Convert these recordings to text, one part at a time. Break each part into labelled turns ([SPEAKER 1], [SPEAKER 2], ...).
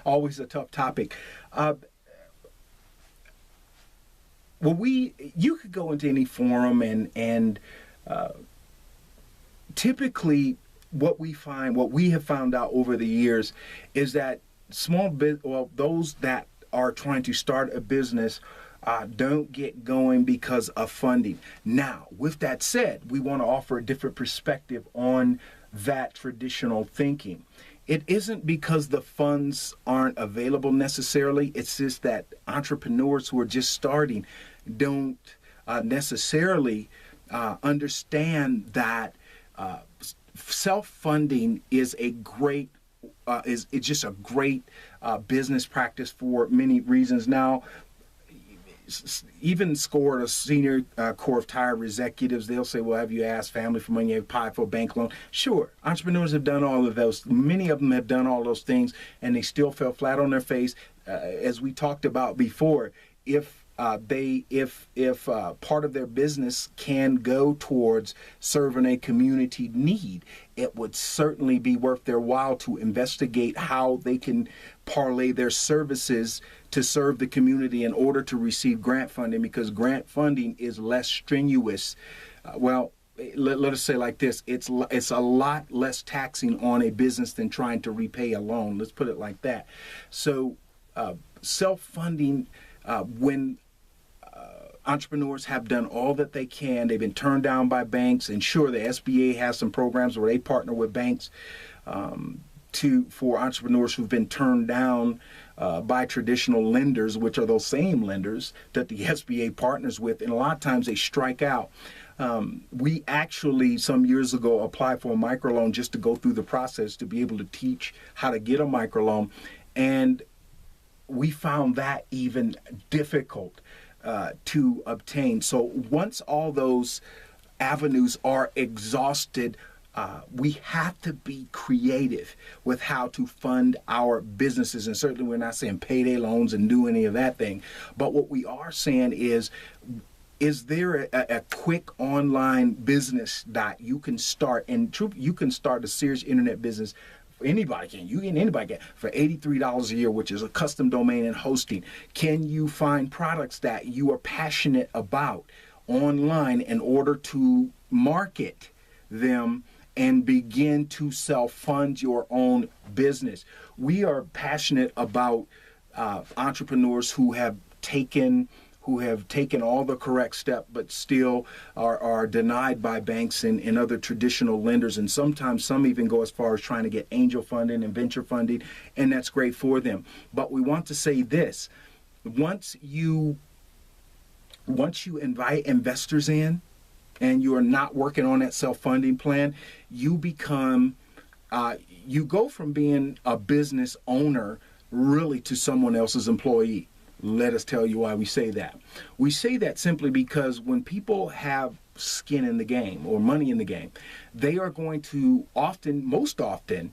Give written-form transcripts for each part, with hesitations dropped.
[SPEAKER 1] always a tough topic. Well, you could go into any forum and typically what we have found out over the years is that those that are trying to start a business don't get going because of funding. Now, with that said, we want to offer a different perspective on that traditional thinking. It isn't because the funds aren't available necessarily. It's just that entrepreneurs who are just starting don't necessarily understand that self-funding is a great is just a great business practice for many reasons. Now, even scored a senior core of tired executives, they'll say, well, have you asked family for money? Have you applied for a bank loan? Sure, entrepreneurs have done all of those. Many of them have done all those things, and they still fell flat on their face. As we talked about before, if part of their business can go towards serving a community need, it would certainly be worth their while to investigate how they can parlay their services to serve the community in order to receive grant funding, because grant funding is less strenuous. Let us say like this, it's a lot less taxing on a business than trying to repay a loan. Let's put it like that. So self-funding, when entrepreneurs have done all that they can, they've been turned down by banks, and sure, the SBA has some programs where they partner with banks for entrepreneurs who've been turned down by traditional lenders, which are those same lenders that the SBA partners with, and a lot of times they strike out. We actually, some years ago, applied for a microloan just to go through the process to be able to teach how to get a microloan, and we found that even difficult to obtain. So once all those avenues are exhausted, we have to be creative with how to fund our businesses. And certainly we're not saying payday loans and do any of that thing. But what we are saying is there a quick online business that you can start? And you can start a serious internet business. Anybody can for $83 a year, which is a custom domain and hosting. Can you find products that you are passionate about online in order to market them and begin to self-fund your own business? We are passionate about entrepreneurs who have taken all the correct steps, but still are denied by banks and other traditional lenders. And sometimes some even go as far as trying to get angel funding and venture funding, and that's great for them. But we want to say this: once you invite investors in and you are not working on that self-funding plan, you go from being a business owner really to someone else's employee. Let us tell you why we say that. We say that simply because when people have skin in the game or money in the game, they are going to most often,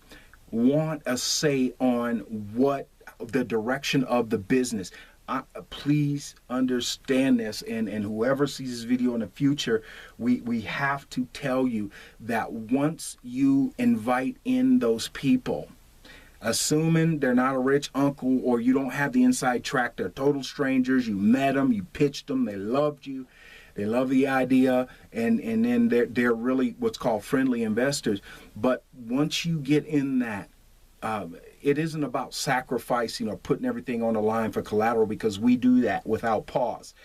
[SPEAKER 1] want a say on what the direction of the business. Please understand this, and whoever sees this video in the future, we have to tell you that once you invite in those people, assuming they're not a rich uncle or you don't have the inside track, they're total strangers, you met them, you pitched them, they loved you, they love the idea, and then they're really what's called friendly investors. But once you get in that, it isn't about sacrificing or putting everything on the line for collateral, because we do that without pause.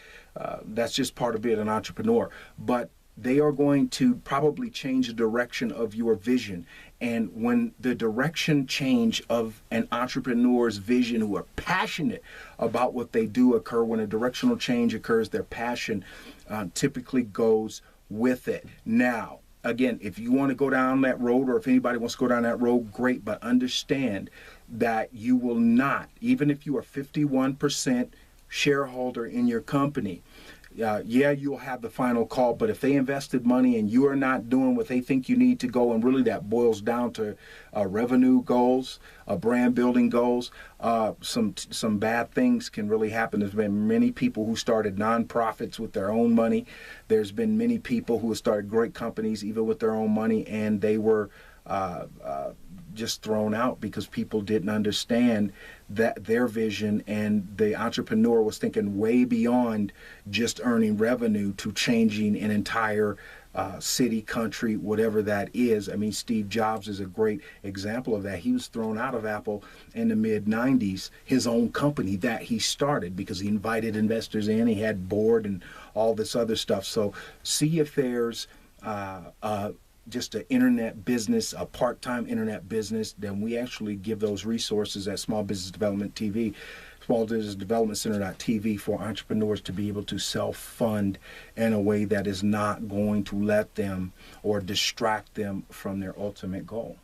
[SPEAKER 1] That's just part of being an entrepreneur. But they are going to probably change the direction of your vision. And when the direction change of an entrepreneur's vision, who are passionate about what they do, occur, when a directional change occurs, their passion typically goes with it. Now, again, if you want to go down that road, or if anybody wants to go down that road, great. But understand that you will not, even if you are 51% shareholder in your company, you'll have the final call, but if they invested money and you are not doing what they think you need to go, and really that boils down to revenue goals, brand building goals, some bad things can really happen. There's been many people who started nonprofits with their own money. There's been many people who have started great companies even with their own money, and they were just thrown out because people didn't understand that their vision, and the entrepreneur was thinking way beyond just earning revenue to changing an entire city, country, whatever that is. I mean, Steve Jobs is a great example of that. He was thrown out of Apple in the mid 90s, his own company that he started, because he invited investors in, he had board and all this other stuff. So see if there's just an internet business, a part-time internet business, then we actually give those resources at Small Business Development TV, Small Business Development Center.tv, for entrepreneurs to be able to self-fund in a way that is not going to let them or distract them from their ultimate goal.